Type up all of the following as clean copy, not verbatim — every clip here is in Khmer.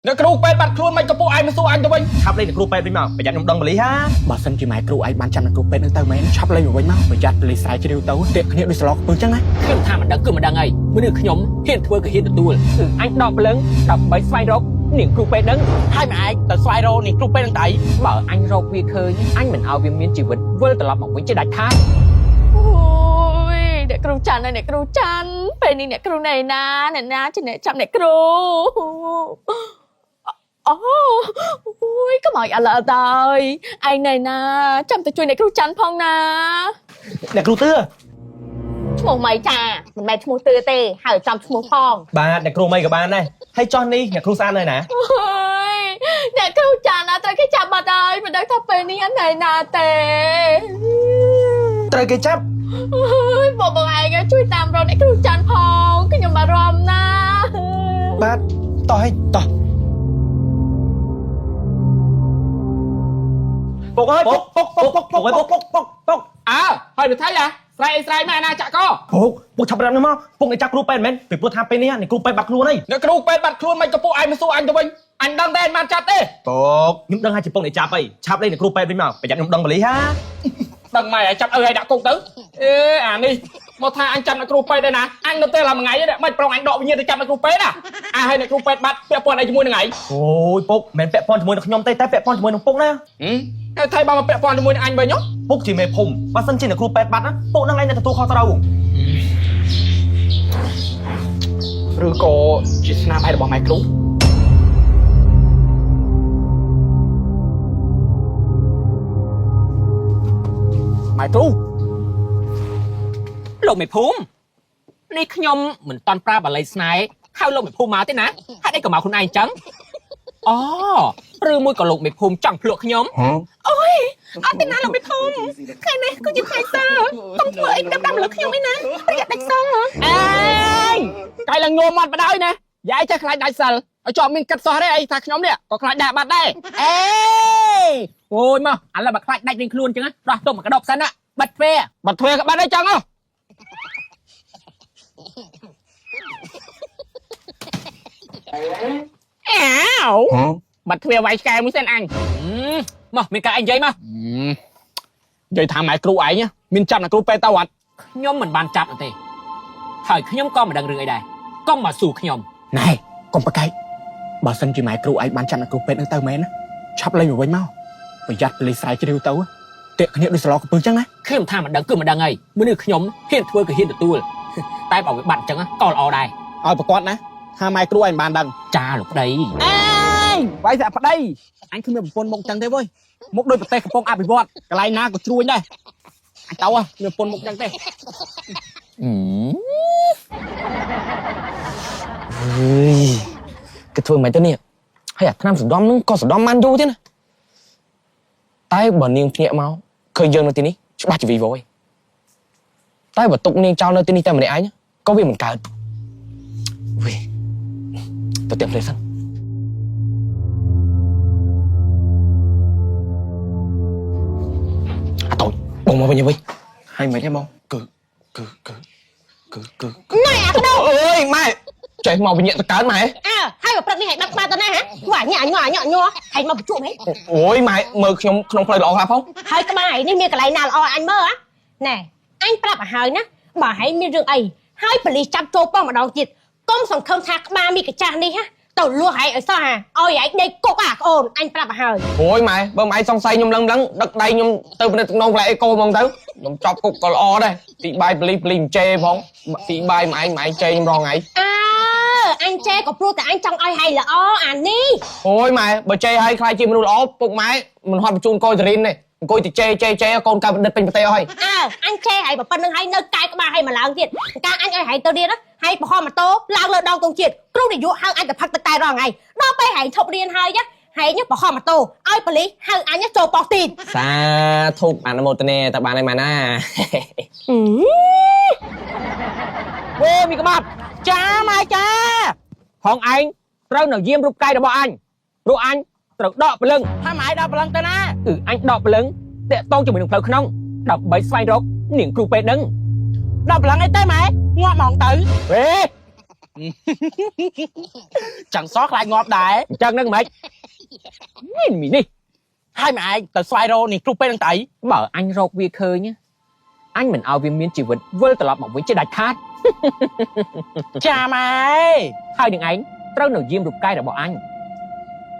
អ្នកគ្រូពេទ្យបាត់ខ្លួនមិនក៏ពួកឯងមកសួរអញទៅវិញឆាប់លេងអ្នកគ្រូពេទ្យវិញមកប្រយ័ត្នខ្ញុំដឹងបលីហាបើសិនជាម៉ែគ្រូឯងបានចាំអ្នកគ្រូពេទ្យនឹងទៅមែនឆាប់លេងមកវិញមកប្រយ័ត្នបលីស្រ័យជ្រាវទៅតាកគ្នាដូចស្លកពឹងចឹងណាខ្ញុំថាមិនដឹងគឺមិនដឹងហើយមនុស្សខ្ញុំហ៊ានធ្វើក៏ហ៊ានទទួលអញដកព្រលឹងដើម្បីស្វែងរកនាងគ្រូពេទ្យនឹងហើយម៉ែឯងទៅស្វែងរកនាងគ្រូពេទ្យនឹងដៃបើអញរកវាឃើញអញមិនឲ្យវាមានជីវិតវិលត្រឡប់មកវិញជាដាច់ខាតអ្នកគ្រូច័ន្ទអ្នកគ្រូច័ន្ទពេលនេះអ្នកគ្រូណែណាជាអ្នកចាប់អ្នកគ្រូអូកុំឲ្យអាឡើតើឯងណែណាចាំទៅជួយអ្នកគ្រូច័ន្ទផងណាអ្នកគ្រូទឿឈ្មោះម៉ៃចាមិនមែនឈ្មោះទឿទេហើយចាំឈ្មោះផងបាទអ្នកគ្រូម៉ៃក៏បានដែរហើយចោះនេះអ្នកគ្រូស្អាតនៅណាអ្នកគ្រូច័ន្ទត្រូវគេចាប់បាត់ហើយមិនដឹងថាពេលនេះណែណាទេត្រូវគេចាប់បងឯងជួយតាមរកអ្នកគ្រូច័ន្ទផងខ្ញុំបារម្ភណាបាទតោះតោះពុកអើយពុកអើហើយទៅថៃស្រ័យម៉ែណាចាក់កពុកឆាប់ប្រាប់ខ្ញុំមកពុកនឹងចាប់គ្រូពេទ្យមែនពីព្រោះថាពេលនេះអ្នកគ្រូពេទ្យបាត់ខ្លួនហើយអ្នកគ្រូពេទ្យបាត់ខ្លួនមិនក៏ពុកឯងមកសួរអញទៅវិញអញដឹងតែអញបានចាប់ទេពុកខ្ញុំដឹងហើយជាពុកនឹងចាប់ហើយឆាប់លេងអ្នកគ្រូពេទ្យវិញមកប្រយ័ត្នខ្ញុំដឹងបលីហាដឹងម៉ែឲ្យចាប់ឲ្យដាក់គុកទៅអានេះមកថាអញចាប់អ្នកគ្រូពេទ្យដែរណាអញនៅតែឡាមួយថ្ងៃនេះមិនប្រងអញដកវិញ្ញាណទៅចាប់អ្នកគ្រូពេទ្យណាហើយអ្នកគ្រូពេទ្យបាត់ពាក់ព័ន្ធអីជាមួយនឹងឯងអូយពុកមិនពាក់ព័ន្ធជាមួយនឹងខ្ញុំទេតែពាក់ព័ន្ធជាមួយនឹងពុកណាហើយថៃបើមកពាក់ព័ន្ធជាមួយនឹងអញវិញពុកជាមេភូមិបើសិនជាអ្នកគ្រូពេទ្យបាត់ណាពុកនឹងឯងទទួលខុសត្រូវឬក៏ជាស្នាមឯរបស់ម៉ែគ្រូម៉ែគ្រូលោកមេភូមិនេះខ្ញុំមិនតន់ប្រាប់បល័យស្នេហ៍ហៅលោកមេភូមិមកទេណាហេតុអីក៏មកខ្លួនឯងចឹងអូឬមួយក៏លោកមេភូមិចង់ភ្លក់ខ្ញុំអូយអត់ទេណាលោកមេភូមិថ្ងៃនេះគឺជាថ្ងៃសើកុំធ្វើអីតាមលើខ្ញុំឯណាប្រយ័ត្នដាច់សិលអេកាយឡើងងមមាត់បដ ாய் ណាយាយចេះខ្លាចដាច់សិលឲ្យជាប់មានកាត់សោះទេអីថាខ្ញុំនេះក៏ខ្លាចដាក់បាត់ដែរអេអូយមកឥឡូវបើខ្លាចដាច់វិញខ្លួនចឹងដោះទុំមកកដប់សិនណាបាត់ទ្វេក៏បាត់អីចឹងហ៎អោបាត់ទ្វាវាយកែមួយសិនអញមកមានការអីនិយាយមកនិយាយថាម៉ែគ្រូឯងមានចាប់អ្នកគ្រូពេទ្យទៅអត់ខ្ញុំមិនបានចាប់ទេហើយខ្ញុំក៏មិនដឹងរឿងអីដែរកុំមកសួរខ្ញុំណែកុំប្រកែកបើសិនជាម៉ែគ្រូឯងបានចាប់អ្នកគ្រូពេទ្យនឹងទៅមែនណាឆាប់លេងមកវិញមកប្រយ័ត្នប៉ូលីសស្រ័យជ្រាវទៅតាកគ្នាដូចស្លកកំពឹសចឹងណាខ្ញុំថាមិនដឹងគឺមិនដឹងហើយមនុស្សខ្ញុំហ៊ានធ្វើក៏ហ៊ានទទួលតែបើវាបាត់ចឹងក៏ល្អដែរឲ្យប្រកាសណាថាម៉ែគ្រូឯងបានដឹងចាលោកប្តីអេវាយសាក់ប្តីអញគ្មានប្រពន្ធមុខចឹងទេវើយមុខដូចប្រទេសកំពុងអភិវឌ្ឍកន្លែងណាក៏ជ្រួញដែរអញទៅគ្មានប្រពន្ធមុខចឹងទេគេធ្វើមិនទៅនេះហើយអាថ្នាំសណ្ដំនឹងក៏សណ្ដំបានយូរទេណាតែបើនាងភ្ញាក់មកឃើញយើងនៅទីនេះច្បាស់ជាវីវយតែបើទុកនាងចោលនៅទីនេះតែម្នាក់ឯងក៏វាមិនកើតវិញទៅទៀមភ្លេសិនអត់ទៅបងមកវិញវិញហើយមិនទេបងគឺណែអាក្ដោអើយម៉ែចេះមកវិញទៅកើតម៉ែហើយបើព្រឹកនេះហែកដឹកបាត់ទៅណាហ៎ខ្វះញ៉ាញ៉ហែកមកប្រជុំហ៎អូយម៉ែមើលខ្ញុំក្នុងផ្លូវល្អខ្លះផងហើយក្បាលនេះមានកន្លែងណាល្អអញមើលណែអញប្រាប់ឲ្យហើយណាបើហែងមានរឿងអីហើយប៉ូលីសចាប់ចូលប៉ងម្ដងទៀតកុំសង្ឃឹមថាក្បាលមីកាចាស់នេះហ៎ទៅលួសហែងឲ្យសោះឲ្យហែងដេកគុកអាក្អូនអញប្រាប់ឲ្យហើយអូយម៉ែបើម៉ែសង្ស័យខ្ញុំលឹងដឹកដៃខ្ញុំទៅពិនិត្យក្នុងផ្លែអេកូហ្មងទៅខ្ញុំចប់គុកក៏ល្អដែរទីបាយប៉ូលីសអញ្ជេផងទីបាយម៉ែជេខ្ញុំរងថ្ងៃអញជេក៏ព្រោះតែអញចង់ឲ្យហែងល្អអានេះអូយម៉ែបើជេឲ្យខ្លាចជាមនុស្សល្អពុកម៉ែមិនហត់បញ្ជូនកូនតារីនទេអង្គុយទៅជេកូនកើតបណ្ឌិតពេញប្រទេសអស់ហើយអញជេឲ្យប៉ុណ្្នឹងហើយនៅកាយក្បាលឲ្យមកឡើងទៀតការអញឲ្យហែងទៅរៀនហើយបរហម៉ូតូឡើងលើដងទងជាតិគ្រូនាយកហៅអញទៅផឹកទឹកតែរងថ្ងៃដល់ពេលហែងឈប់រៀនហើយហែងបរហម៉ូតូឲ្យប៉ូលីសហៅអញចូលប៉ោះទីនសាធុកអនុមោទនាតើបានហើយម៉ែណាវេមីក្បាត់ចាម៉ែចាផងឯងត្រូវនៅយាមរូបកាយរបស់អញព្រោះអញត្រូវដកព្រលឹងថាម៉ែដកព្រលឹងទៅណាអញដកព្រលឹងតាក់តងជាមួយនឹងផ្លូវក្នុងដើម្បីស្វែងរកនាងគ្រូពេទ្យនឹងដកព្រលឹងអីទៅម៉ែងាប់ហ្មងទៅវេ chẳng xót lại ngọt đại chân nó mày nhìn mày đi hai mẹ anh tờ xoay rô nè trục bên đằng tẩy bảo anh rột việc khơi nhá anh mình ao viên miên chỉ vật vơi tờ lọp một với chế đạch khát cha mày ហើយនឹងឯងត្រូវនៅយាមរូបកាយរបស់អញ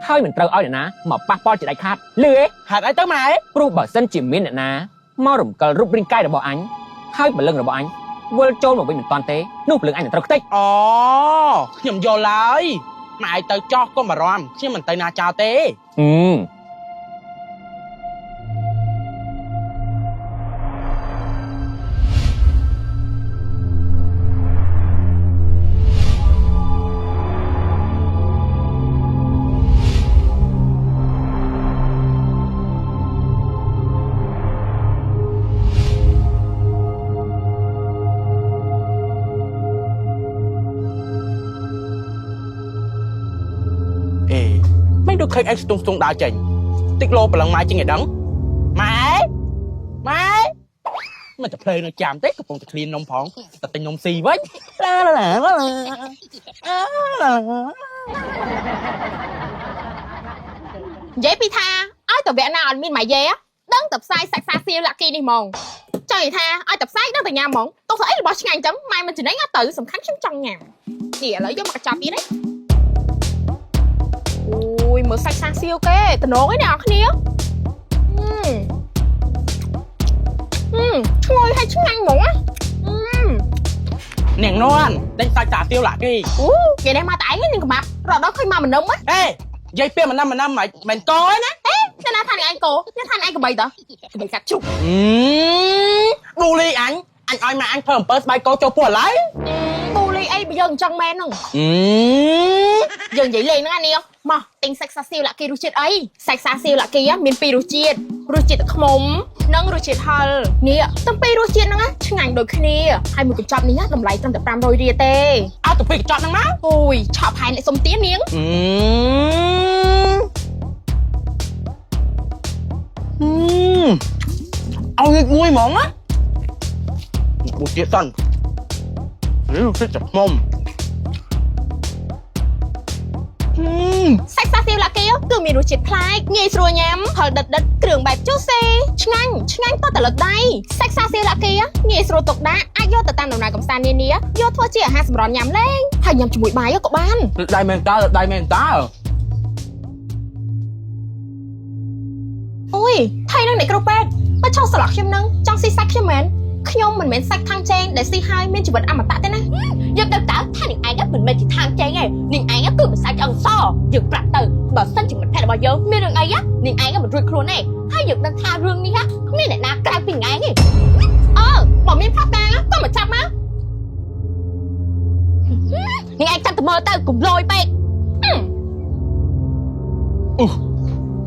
ហើយមិនត្រូវឲ្យអ្នកណាមកប៉ះពាល់ជាដាច់ខាតលឺទេ hạt ấy tới mày ព្រោះបើសិនជាមានអ្នកណាមករំកិលរូបរាងកាយរបស់អញហើយបលឹងរបស់អញវិលចូលមកវិញមិនតាន់ទេនោះបលឹងអញនឹងត្រូវខ្ទេច ồ nhầm vô lời mày tới cho con bà rom chứ mình tới na chào tê ไม่ดูเคยไอ้สตุงดาวเจ๋งติ๊กโลพลังไม้จริงไงดังไม้มันจะเพลงจามเต๊กกับปงตะคลีนนมผองแต่เป็นนมซีไว้ลาลาลาลาลา Dễ pi tha ai tập vẽ nào min mày dễ á đăng tập sai sạc xa siêu lạc kia đi mòn cho người tha ai tập sai đăng từ nhà mỏng tôi thấy là bỏ ngày chấm mai mình chỉ đánh ngã tự sầm khánh trong trong nhà kìa lấy vô mặt chọc đi đấy ui mở sạc xa siêu kê tao nổ cái nào cái nia thôi hay chúng ăn mỏng á nèng non đánh sai trả tiêu lạc đi vậy đem mà tải cái nhưng mặt rồi đó khi mà mình nóng á ê dây pia mà năm mày coi nè nên là thanh anh cô nên thanh anh của bày tao bày cắt chụp bully anh ơi mà anh thơm bớt bay cô cho của lấy bully ấy bây giờ trong men không dần vậy lên nó anh yêu mà tình sạch xa siêu là kia ruchit ấy sạch xa siêu là kia miền pi ruchit không nâng ruchit hal nè tâm pi ruchit nó á chứ ngành đôi khi hai mươi cái chop này nhá làm lại trong tập ram đôi ria tê tụi pi cái chop năng má ui chop hai lại xông tía miếng ông nghịch nguôi mỏng á một chiếc sân nếu thích chặt mông sách xa siêu là kia cứมี ruchit คล้ายងាយស្រួលញ៉ាំផលដិតគ្រឿងបែបជូសេឆ្ងាញ់តតែលដៃសាច់សាស៊ីឡាkiaងាយស្រួលទុកដាក់អាចយកទៅតាមដំណើរកំសាន្តនានាយកធ្វើជាអាហារសម្រន់ញ៉ាំលេងហើយញ៉ាំជាមួយបាយក៏បាន đai men ta ôi thay năng này crop bed mà cho sờ lọt khiêm nâng trong xì sách khiêm mến khiêm mình sách thang chen để xì hai miên chỉ vật ăn mà tạ thế này giờ đợt đã thay những ai á mình chỉ thang chen này những ai á cứ mình sách ăn so giờ bạc từ bảo sân chỉ mình thay là bao giờ miên đường ai á những ai á mình rui khuôn này hay giờ đang tha rương đi á không nên để na cài tình ai này bỏ miên phát tang á có mà chăm á những ai chăm từ mơ tao cùng lôi bẹt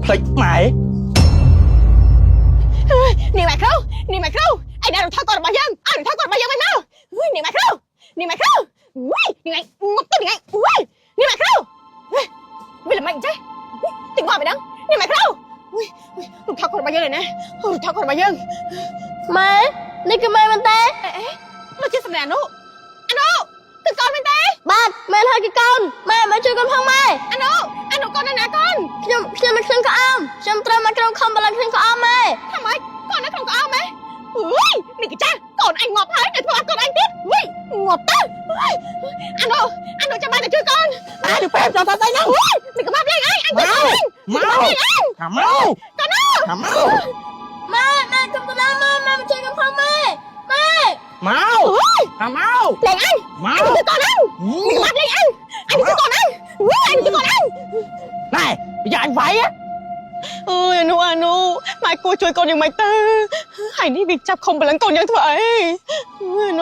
thích mày nè mày khâu anh đang thao còn bao giờ anh thao còn bao giờ mày khâu nè mày khâu nè mày ngọt tới nè nè mày khâu bây là mạnh chứ tình gọi mày đắng nè mày khâu thao còn bao giờ này nè thao còn bao giờ mày đi cái mày bên tay nó chưa sầm đèn đâu anh đâu cái con bên tay bạn mày hơi cái con mày chơi con không mày anh đâu con này nè con xem mình xem có am xem tao mà trong không bao lần xem có am mày thằng mày con nó không có am mày này cái cha còn anh ngọt hết để thua con anh tiếp ngọt tới anh đâu cho ba để chơi con ai được phép cho tao tay đâu mình có bắp lên anh mau con đâu mẹ không có đâu mẹ chơi con không mẹ mau lên anh mau anh con anh mình bắp lên anh cho con anh anh cho con anh này bây giờ anh phải á ôi anh mày cô chơi con như mày ta hãy đi việc chập không phải lắng con như vậy anh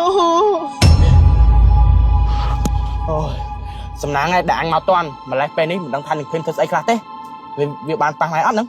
ôi sầm nắng này đạn màu toàn mà lại bên ấy mình đang thanh được thêm thật ấy khác thế việc bàn tăng này ắt nữa